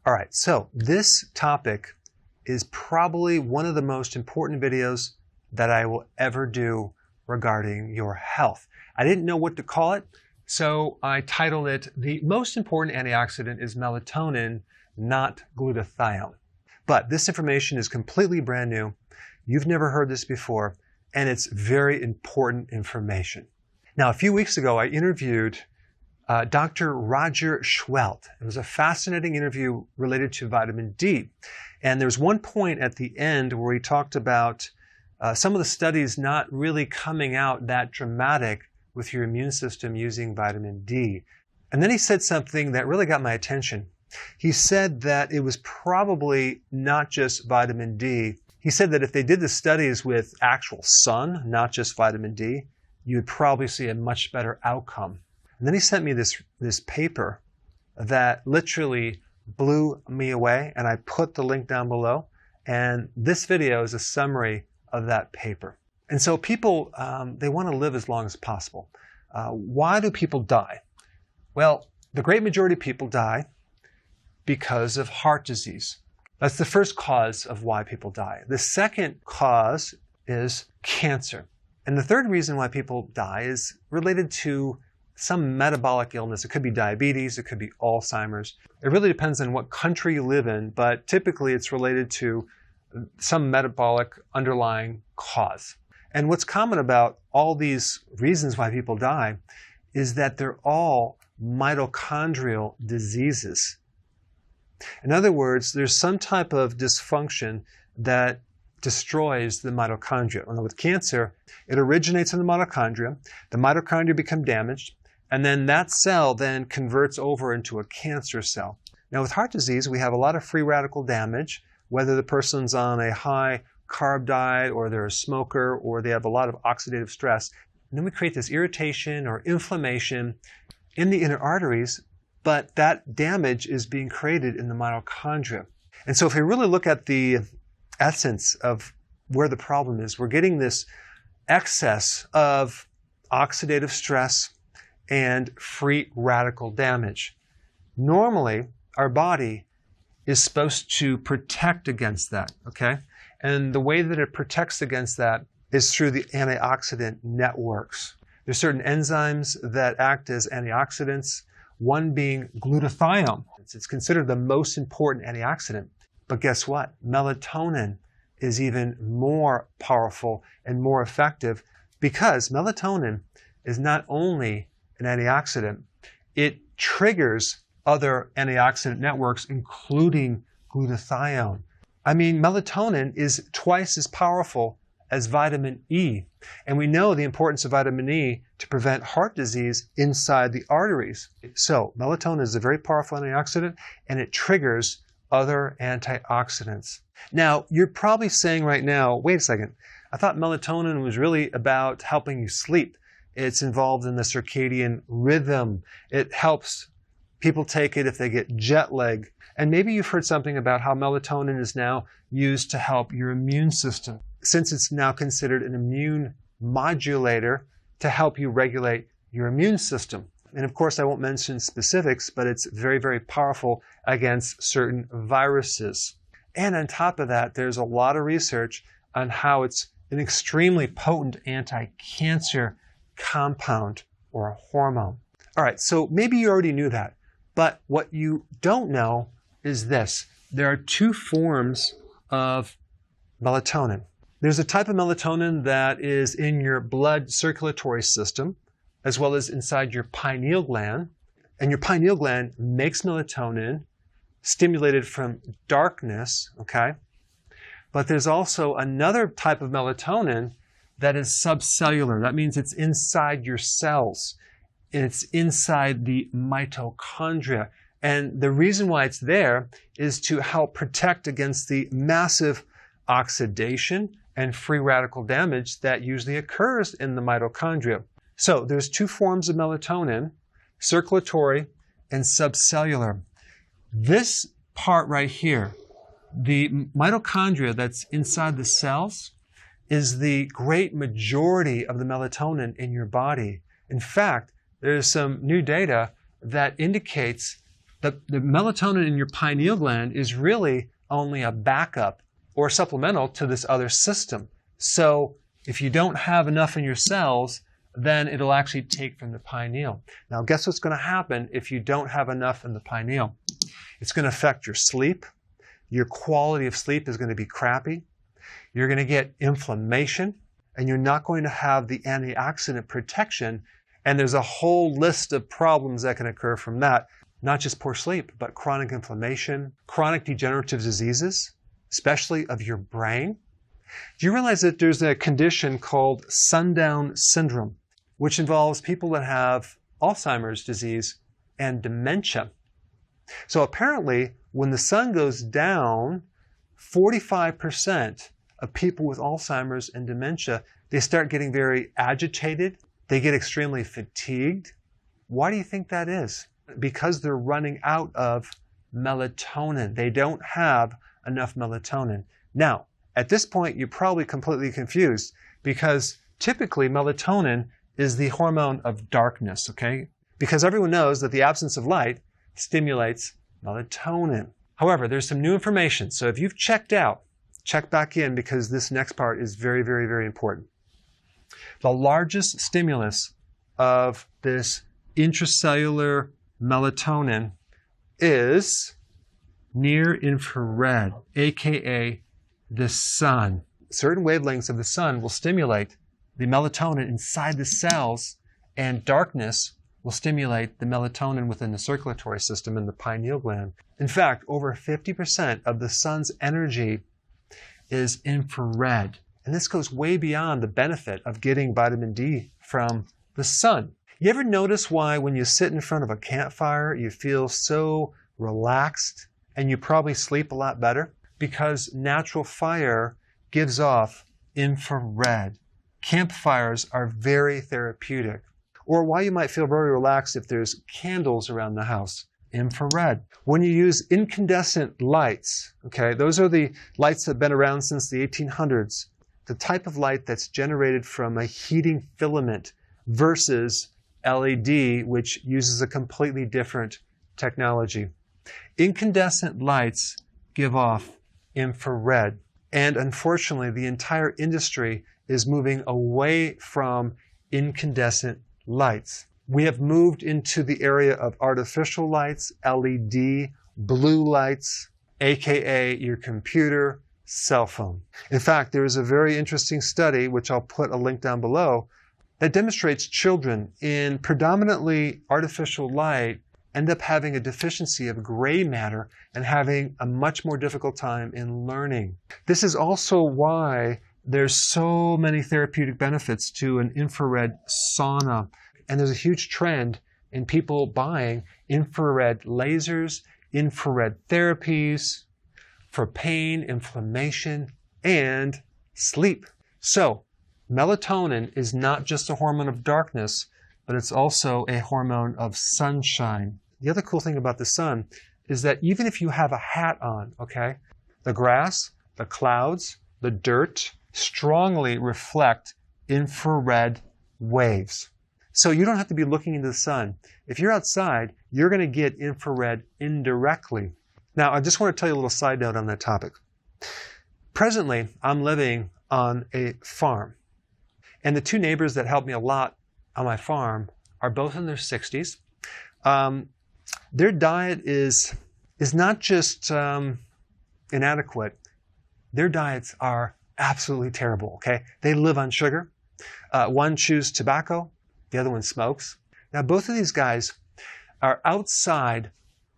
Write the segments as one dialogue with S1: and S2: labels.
S1: All right, so this topic is probably one of the most important videos that I will ever do regarding your health. I didn't know what to call it, so I titled it, The Most Important Antioxidant is Melatonin, Not Glutathione. But this information is completely brand new. You've never heard this before, and it's very important information. Now, a few weeks ago, I interviewed Dr. Roger Schwelt. It was a fascinating interview related to vitamin D. And there's one point at the end where he talked about some of the studies not really coming out that dramatic with your immune system using vitamin D. And then he said something that really got my attention. He said that it was probably not just vitamin D. He said that if they did the studies with actual sun, not just vitamin D, you'd probably see a much better outcome. And then he sent me this paper that literally blew me away, and I put the link down below. And this video is a summary of that paper. And so people, they want to live as long as possible. Why do people die? Well, the great majority of people die because of heart disease. That's the first cause of why people die. The second cause is cancer. And the third reason why people die is related to some metabolic illness. It could be diabetes, it could be Alzheimer's. It really depends on what country you live in, but typically it's related to some metabolic underlying cause. And what's common about all these reasons why people die is that they're all mitochondrial diseases. In other words, there's some type of dysfunction that destroys the mitochondria. And with cancer, it originates in the mitochondria become damaged, and then that cell then converts over into a cancer cell. Now with heart disease, we have a lot of free radical damage, whether the person's on a high carb diet or they're a smoker or they have a lot of oxidative stress. And then we create this irritation or inflammation in the inner arteries, but that damage is being created in the mitochondria. And so if we really look at the essence of where the problem is, we're getting this excess of oxidative stress and free radical damage. Normally, our body is supposed to protect against that, okay? And the way that it protects against that is through the antioxidant networks. There's certain enzymes that act as antioxidants, one being glutathione. It's considered the most important antioxidant. But guess what? Melatonin is even more powerful and more effective because melatonin is not only an antioxidant, it triggers other antioxidant networks, including glutathione. I mean, melatonin is twice as powerful as vitamin E. And we know the importance of vitamin E to prevent heart disease inside the arteries. So melatonin is a very powerful antioxidant, and it triggers other antioxidants. Now, you're probably saying right now, wait a second, I thought melatonin was really about helping you sleep. It's involved in the circadian rhythm. It helps people take it if they get jet lag. And maybe you've heard something about how melatonin is now used to help your immune system, since it's now considered an immune modulator to help you regulate your immune system. And of course, I won't mention specifics, but it's very, very powerful against certain viruses. And on top of that, there's a lot of research on how it's an extremely potent anti-cancer compound or a hormone. All right, so maybe you already knew that, but what you don't know is this. There are two forms of melatonin. There's a type of melatonin that is in your blood circulatory system, as well as inside your pineal gland. And your pineal gland makes melatonin stimulated from darkness, okay? But there's also another type of melatonin that is subcellular. That means it's inside your cells. It's inside the mitochondria. And the reason why it's there is to help protect against the massive oxidation and free radical damage that usually occurs in the mitochondria. So there's two forms of melatonin, circulatory and subcellular. This part right here, the mitochondria that's inside the cells, is the great majority of the melatonin in your body. In fact, there's some new data that indicates the melatonin in your pineal gland is really only a backup or supplemental to this other system. So if you don't have enough in your cells, then it'll actually take from the pineal. Now, guess what's going to happen if you don't have enough in the pineal? It's going to affect your sleep. Your quality of sleep is going to be crappy. You're going to get inflammation, and you're not going to have the antioxidant protection. And there's a whole list of problems that can occur from that. Not just poor sleep, but chronic inflammation, chronic degenerative diseases, especially of your brain. Do you realize that there's a condition called sundown syndrome, which involves people that have Alzheimer's disease and dementia? So apparently, when the sun goes down, 45% of people with Alzheimer's and dementia, they start getting very agitated. They get extremely fatigued. Why do you think that is? Because they're running out of melatonin. They don't have enough melatonin. Now, at this point, you're probably completely confused because typically melatonin is the hormone of darkness, okay? Because everyone knows that the absence of light stimulates melatonin. However, there's some new information. So if you've checked out, check back in because this next part is very, very, very important. The largest stimulus of this intracellular melatonin is near infrared, aka the sun. Certain wavelengths of the sun will stimulate the melatonin inside the cells, and darkness will stimulate the melatonin within the circulatory system in the pineal gland. In fact, over 50% of the sun's energy is infrared. And this goes way beyond the benefit of getting vitamin D from the sun. You ever notice why when you sit in front of a campfire, you feel so relaxed and you probably sleep a lot better? Because natural fire gives off infrared. Campfires are very therapeutic. Or why you might feel very relaxed if there's candles around the house. Infrared. When you use incandescent lights, okay, those are the lights that have been around since the 1800s, the type of light that's generated from a heating filament versus LED, which uses a completely different technology. Incandescent lights give off infrared. And unfortunately, the entire industry is moving away from incandescent lights. We have moved into the area of artificial lights, LED, blue lights, aka your computer, cell phone. In fact, there is a very interesting study, which I'll put a link down below, that demonstrates children in predominantly artificial light end up having a deficiency of gray matter and having a much more difficult time in learning. This is also why there's so many therapeutic benefits to an infrared sauna. And there's a huge trend in people buying infrared lasers, infrared therapies for pain, inflammation, and sleep. So, melatonin is not just a hormone of darkness, but it's also a hormone of sunshine. The other cool thing about the sun is that even if you have a hat on, okay, the grass, the clouds, the dirt strongly reflect infrared waves. So you don't have to be looking into the sun. If you're outside, you're going to get infrared indirectly. Now, I just want to tell you a little side note on that topic. Presently, I'm living on a farm. And the two neighbors that help me a lot on my farm are both in their 60s. Their diet is not just inadequate. Their diets are absolutely terrible, okay? They live on sugar. One chews tobacco. The other one smokes. Now, both of these guys are outside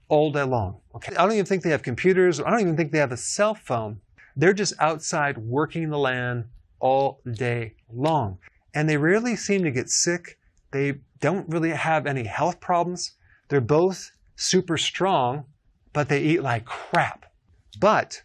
S1: all day long, okay? I don't even think they have computers. I don't even think they have a cell phone. They're just outside working the land all day long. And they rarely seem to get sick. They don't really have any health problems. They're both super strong, but they eat like crap. But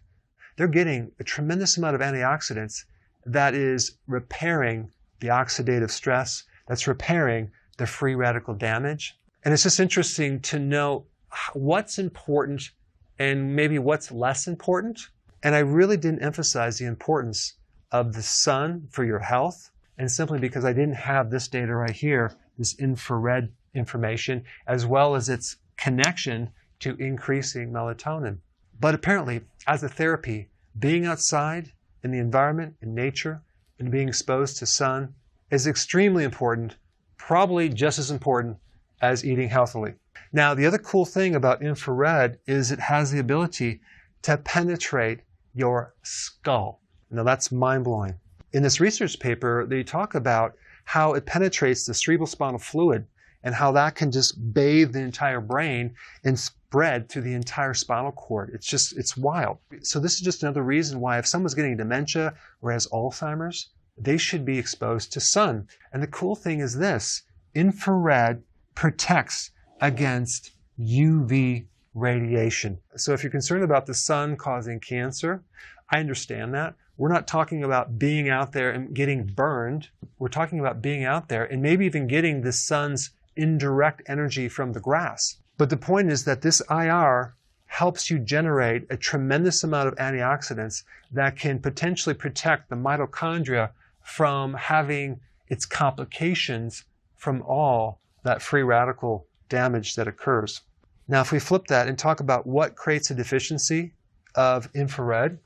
S1: they're getting a tremendous amount of antioxidants that is repairing the oxidative stress, that's repairing the free radical damage. And it's just interesting to know what's important and maybe what's less important. And I really didn't emphasize the importance of the sun for your health, and simply because I didn't have this data right here, this infrared information, as well as its connection to increasing melatonin. But apparently, as a therapy, being outside in the environment, in nature, and being exposed to sun is extremely important, probably just as important as eating healthily. Now, the other cool thing about infrared is it has the ability to penetrate your skull. Now, that's mind-blowing. In this research paper, they talk about how it penetrates the cerebrospinal fluid and how that can just bathe the entire brain and spread through the entire spinal cord. It's wild. So this is just another reason why if someone's getting dementia or has Alzheimer's, they should be exposed to sun. And the cool thing is this, infrared protects against UV radiation. So if you're concerned about the sun causing cancer, I understand that. We're not talking about being out there and getting burned. We're talking about being out there and maybe even getting the sun's indirect energy from the grass. But the point is that this IR helps you generate a tremendous amount of antioxidants that can potentially protect the mitochondria from having its complications from all that free radical damage that occurs. Now, if we flip that and talk about what creates a deficiency of infrared,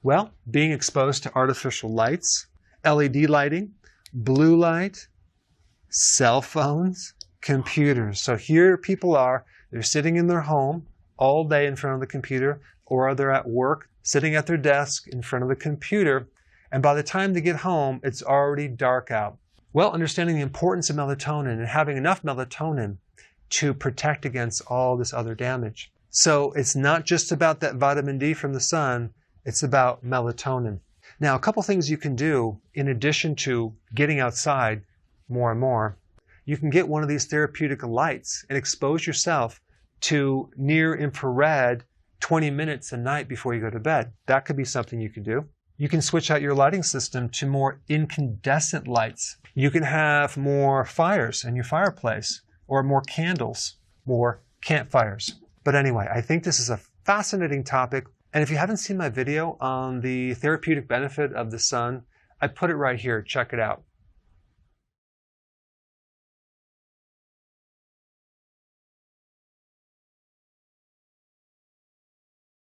S1: well, being exposed to artificial lights, LED lighting, blue light, cell phones, computers. So here people are, they're sitting in their home all day in front of the computer, or they're at work sitting at their desk in front of the computer, and by the time they get home, it's already dark out. Well, understanding the importance of melatonin and having enough melatonin to protect against all this other damage. So it's not just about that vitamin D from the sun, it's about melatonin. Now, a couple things you can do in addition to getting outside more and more. You can get one of these therapeutic lights and expose yourself to near infrared 20 minutes a night before you go to bed. That could be something you can do. You can switch out your lighting system to more incandescent lights. You can have more fires in your fireplace or more candles, more campfires. But anyway, I think this is a fascinating topic. And if you haven't seen my video on the therapeutic benefit of the sun, I put it right here. Check it out.